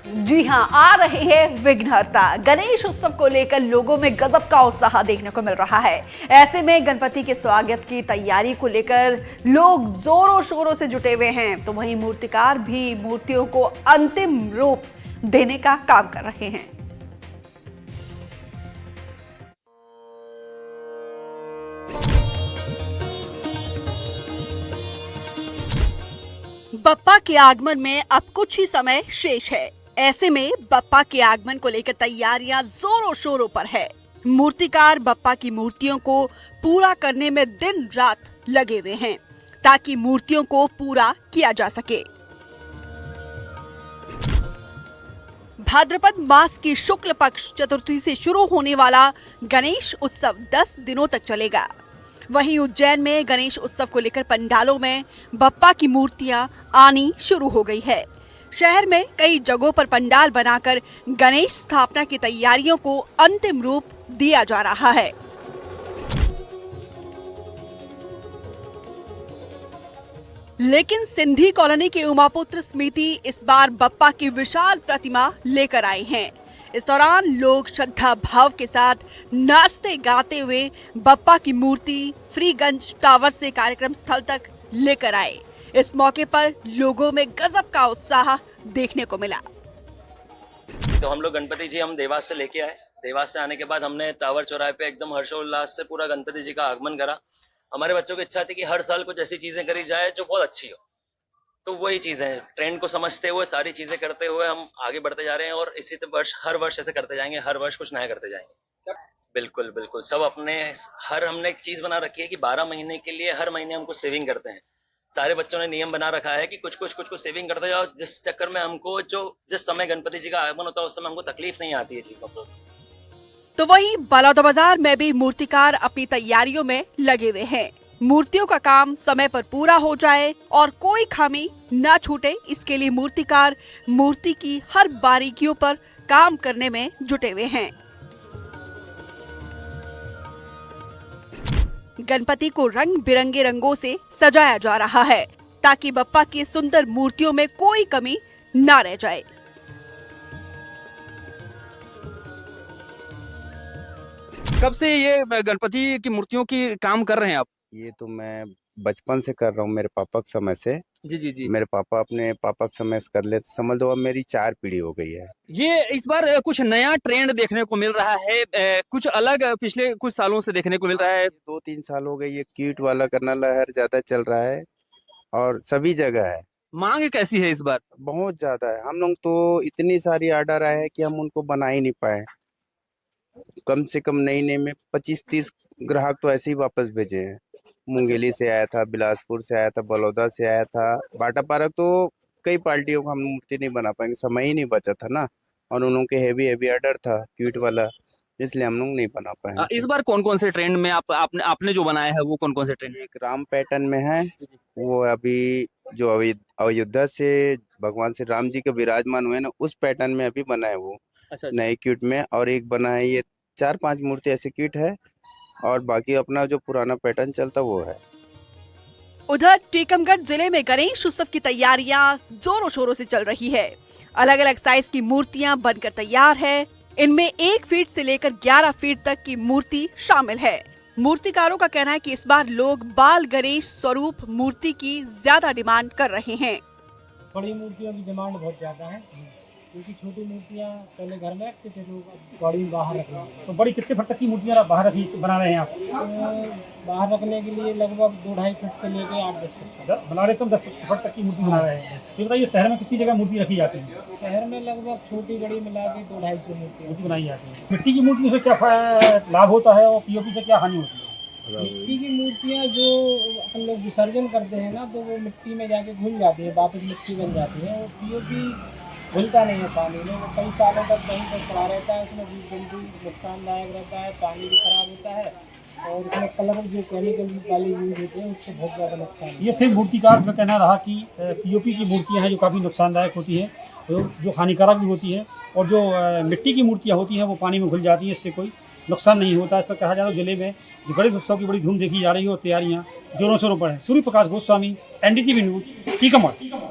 जी हां, आ रहे हैं विघ्नहर्ता। गणेश उत्सव को लेकर लोगों में गजब का उत्साह देखने को मिल रहा है। ऐसे में गणपति के स्वागत की तैयारी को लेकर लोग जोरों शोरों से जुटे हुए हैं, तो वहीं मूर्तिकार भी मूर्तियों को अंतिम रूप देने का काम कर रहे हैं। बप्पा के आगमन में अब कुछ ही समय शेष है। ऐसे में बप्पा के आगमन को लेकर तैयारियां जोरों शोरों पर है। मूर्तिकार बप्पा की मूर्तियों को पूरा करने में दिन रात लगे हुए हैं ताकि मूर्तियों को पूरा किया जा सके। भाद्रपद मास की शुक्ल पक्ष चतुर्थी से शुरू होने वाला गणेश उत्सव 10 दिनों तक चलेगा। वहीं उज्जैन में गणेश उत्सव को लेकर पंडालों में बप्पा की मूर्तियां आनी शुरू हो गई है। शहर में कई जगहों पर पंडाल बनाकर गणेश स्थापना की तैयारियों को अंतिम रूप दिया जा रहा है। लेकिन सिंधी कॉलोनी के उमापुत्र समिति इस बार बप्पा की विशाल प्रतिमा लेकर आए हैं। इस दौरान लोग श्रद्धा भाव के साथ नाचते गाते हुए बप्पा की मूर्ति फ्रीगंज टावर से कार्यक्रम स्थल तक लेकर आए। इस मौके पर लोगों में गजब का उत्साह देखने को मिला। तो हम लोग गणपति जी हम देवास से लेके आए। देवास से आने के बाद हमने टावर चौराहे पे एकदम हर्षोल्लास से पूरा गणपति जी का आगमन करा। हमारे बच्चों की इच्छा थी कि हर साल कुछ ऐसी चीजें करी जाए जो बहुत अच्छी हो, तो वही चीजें हैं, ट्रेंड को समझते हुए सारी चीजें करते हुए हम आगे बढ़ते जा रहे हैं और इसी वर्ष हर वर्ष ऐसे करते जाएंगे, हर वर्ष कुछ नया करते जाएंगे। बिल्कुल बिल्कुल, सब अपने हमने एक चीज बना रखी है कि 12 महीने के लिए हर महीने हम कुछ सेविंग करते हैं। सारे बच्चों ने नियम बना रखा है कि कुछ सेविंग करते जाओ, जिस चक्कर में हमको जिस समय गणपति जी का आगमन होता है उस समय हमको तकलीफ नहीं आती है चीजों को। तो वहीं बलौदाबाजार में भी मूर्तिकार अपनी तैयारियों में लगे हुए हैं। मूर्तियों का काम समय पर पूरा हो जाए और कोई खामी न छूटे, इसके लिए मूर्तिकार मूर्ति की हर बारीकियों पर काम करने में जुटे हुए हैं। गणपति को रंग बिरंगे रंगों से सजाया जा रहा है ताकि बप्पा की सुंदर मूर्तियों में कोई कमी न रह जाए। कब से ये गणपति की मूर्तियों की काम कर रहे हैं आप? ये तो मैं बचपन से कर रहा हूँ, मेरे पापा के समय से। जी। मेरे पापा अपने पापा के समय से कर लेते, समझ लो अब मेरी 4 पीढ़ी हो गई है। ये इस बार कुछ नया ट्रेंड देखने को मिल रहा है, कुछ अलग पिछले कुछ सालों से देखने को मिल रहा है। 2-3 साल हो गए ये किट वाला करना लहर ज्यादा चल रहा है और सभी जगह है। मांग कैसी है इस बार? बहुत ज्यादा है। हम लोग तो इतनी सारी ऑर्डर आए हैं कि हम उनको बना ही नहीं पाए। कम से कम नई में 25-30 ग्राहक तो ऐसे ही वापस भेजे हैं। मुंगेली से आया था, बिलासपुर से आया था, बलौदा से आया था, बाटा पार्क। तो कई पार्टियों को हम मूर्ति नहीं बना पाएंगे, समय ही नहीं बचा था ना, और उन लोगों के हेवी ऑर्डर था क्यूट वाला, इसलिए हम लोग नहीं बना पाए। इस बार कौन कौन से ट्रेंड में आपने जो बनाया है वो कौन कौन से ट्रेंड? एक राम पैटर्न में है, वो अभी जो अयोध्या से भगवान श्री राम जी के विराजमान हुए ना, उस पैटर्न में अभी बना है वो। अच्छा। नए क्यूट में। और एक बना है, ये 4-5 मूर्ति ऐसे क्यूट है और बाकी अपना जो पुराना पैटर्न चलता वो है। उधर टीकमगढ़ जिले में गणेश उत्सव की तैयारियां जोरों शोरों से चल रही है। अलग अलग साइज की मूर्तियां बनकर तैयार है। इनमें 1 फीट से लेकर 11 फीट तक की मूर्ति शामिल है। मूर्तिकारों का कहना है कि इस बार लोग बाल गणेश स्वरूप मूर्ति की ज्यादा डिमांड कर रहे हैं। बड़ी मूर्तियों की डिमांड बहुत ज्यादा है, क्योंकि छोटी मूर्तियाँ पहले घर में रखते थे लोग, गाड़ी में बाहर रख रहे। तो बड़ी कितने फीट तक की मूर्तियाँ बाहर बना रहे हैं आप? तो बाहर रखने के लिए लगभग 2-2.5 फीट से लेकर 8-10 फीट बना रहे। तुम 10 फीट तक की मूर्ति बना रहे हैं। तो बताइए शहर में कितनी जगह मूर्ति रखी जाती है? शहर में लगभग छोटी बड़ी मिला के 200-250 मूर्ति बनाई जाती है। मिट्टी की मूर्ति से क्या लाभ होता है और पीओपी से क्या हानि होती है? मिट्टी की मूर्तियाँ जो अपन लोग विसर्जन करते हैं ना, तो वो मिट्टी में जाके घुल जाती है, वापस मिट्टी बन जाती है। और पीओपी घुलता नहीं है पानी में, वो कई सालों तक कहीं पर पड़ा रहता है। उसमें जीव जंतु नुकसानदायक रहता है, पानी भी खराब होता है और उसमें कलर जो केमिकल वाली यूज होते हैं उससे बहुत ज़्यादा नुकसान। ये थे मूर्तिकार का कहना रहा कि पीओपी की मूर्तियाँ हैं जो काफ़ी नुकसानदायक होती है, जो हानिकारक भी होती है, और जो मिट्टी की मूर्तियाँ होती हैं वो पानी में घुल जाती हैं, इससे कोई नुकसान नहीं होता। इस पर कहा जा रहा है जिले में जो गणेश उत्सव की बड़ी धूम देखी जा रही है और तैयारियाँ जोरों शोरों पर है। Surya Prakash Goswami, NDTV news, Tikamgarh.